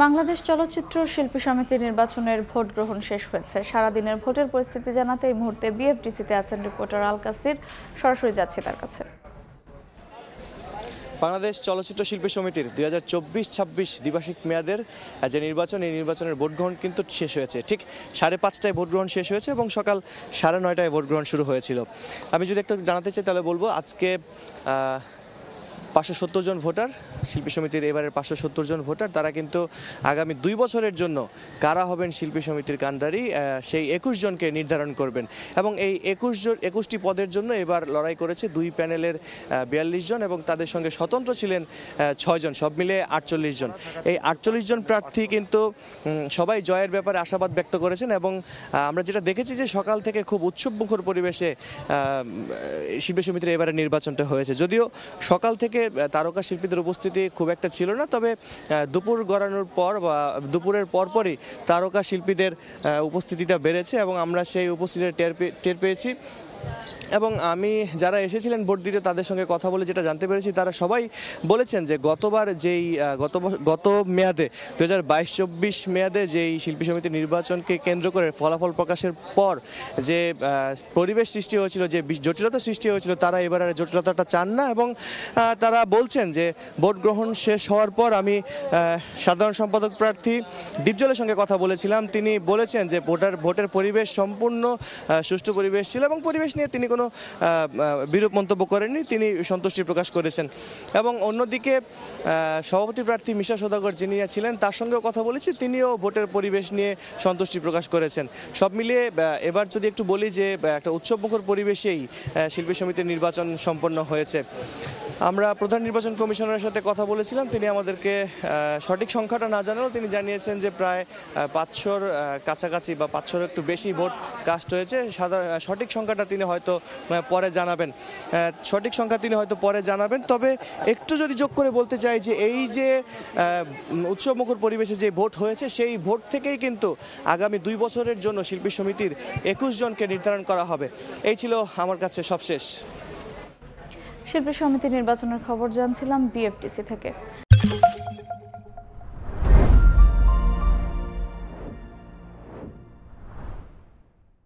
বাংলাদেশ চলচ্চিত্র শিল্পী সমিতি নির্বাচনের ভোট গ্রহণ শেষ হয়েছে। সারাদিনের ভোটের পরিস্থিতি জানাতে এই মুহূর্তে বিএফডিসিতে আছেন রিপোর্টার আল কাসির। সরাসরি যাচ্ছি তার কাছে। বাংলাদেশ চলচ্চিত্র শিল্পী সমিতির 2024-26 দ্বিবার্ষিক মেয়াদের যে নির্বাচন, এই নির্বাচনের ভোট গ্রহণ কিন্তু শেষ হয়েছে। ঠিক 5:30টায় ভোট গ্রহণ শেষ হয়েছে এবং সকাল 9:30টায় ভোট গ্রহণ শুরু হয়েছিল। আমি যদি একটু জানাতে চাই তাহলে বলবো, আজকে 570 জন ভোটার, শিল্পী সমিতির এবারের 570 জন ভোটার, তারা কিন্তু আগামী 2 বছরের জন্য কারা হবেন শিল্পী সমিতির কাণ্ডারি, সেই 21 জনকে নির্ধারণ করবেন। এবং এই 21টি পদের জন্য এবার লড়াই করেছে 2 প্যানেলের 42 জন এবং তাদের সঙ্গে স্বতন্ত্র ছিলেন 6 জন, সব মিলে 48 জন। এই 48 জন প্রার্থী কিন্তু সবাই জয়ের ব্যাপারে আশাবাদ ব্যক্ত করেছেন এবং আমরা যেটা দেখেছি যে সকাল থেকে খুব উৎসবমুখর পরিবেশে শিল্পী সমিতির এবারে নির্বাচনটা হয়েছে। যদিও সকাল থেকে তারকা শিল্পীদের উপস্থিতি খুব একটা ছিল না, তবে দুপুর গড়ানোর পর বা দুপুরের পরপরই তারকা শিল্পীদের উপস্থিতিটা বেড়েছে এবং আমরা সেই উপস্থিতিটা টের পেয়েছি। এবং আমি যারা এসেছিলেন ভোট দিতে তাদের সঙ্গে কথা বলে যেটা জানতে পেরেছি, তারা সবাই বলেছেন যে গতবার যেই গত মেয়াদে 2022-24 মেয়াদে যেই শিল্পী সমিতির নির্বাচনকে কেন্দ্র করে ফলাফল প্রকাশের পর যে পরিবেশ সৃষ্টি হয়েছিল, যে জটিলতা সৃষ্টি হয়েছিল, তারা এবার আর জটিলতাটা চান না। এবং তারা বলছেন যে ভোট গ্রহণ শেষ হওয়ার পর আমি সাধারণ সম্পাদক প্রার্থী ডিপজলের সঙ্গে কথা বলেছিলাম। তিনি বলেছেন যে ভোটের পরিবেশ সম্পূর্ণ সুষ্ঠু পরিবেশ ছিল এবং পরিবেশ নিয়ে তিনি কোনো বিরূপ মন্তব্য করেননি, তিনি সন্তুষ্টি প্রকাশ করেছেন। এবং অন্যদিকে সভাপতি প্রার্থী মিশা সওদাগর যিনি ছিলেন, তার সঙ্গেও কথা বলেছি, তিনিও ভোটের পরিবেশ নিয়ে সন্তুষ্টি প্রকাশ করেছেন। সব মিলিয়ে এবার যদি একটু বলি যে একটা উৎসবমুখর পরিবেশেই শিল্পী সমিতির নির্বাচন সম্পন্ন হয়েছে। আমরা প্রধান নির্বাচন কমিশনারের সাথে কথা বলেছিলাম, তিনি আমাদেরকে সঠিক সংখ্যাটা না জানালেও তিনি জানিয়েছেন যে প্রায় 500-র কাছাকাছি বা 500-র একটু বেশি ভোট কাস্ট হয়েছে। সঠিক সংখ্যাটা তিনি হয়তো পরে জানাবেন। তবে একটু যদি যোগ করে বলতে চাই যে এই যে উৎসবমুখর পরিবেশে যে ভোট হয়েছে, সেই ভোট থেকেই কিন্তু আগামী 2 বছরের জন্য শিল্পী সমিতির 21 জনকে নির্ধারণ করা হবে। এই ছিল আমার কাছে সবশেষ। শিল্পী সমিতি নির্বাচনের খবর জানছিলাম বিএফডিসি থেকে।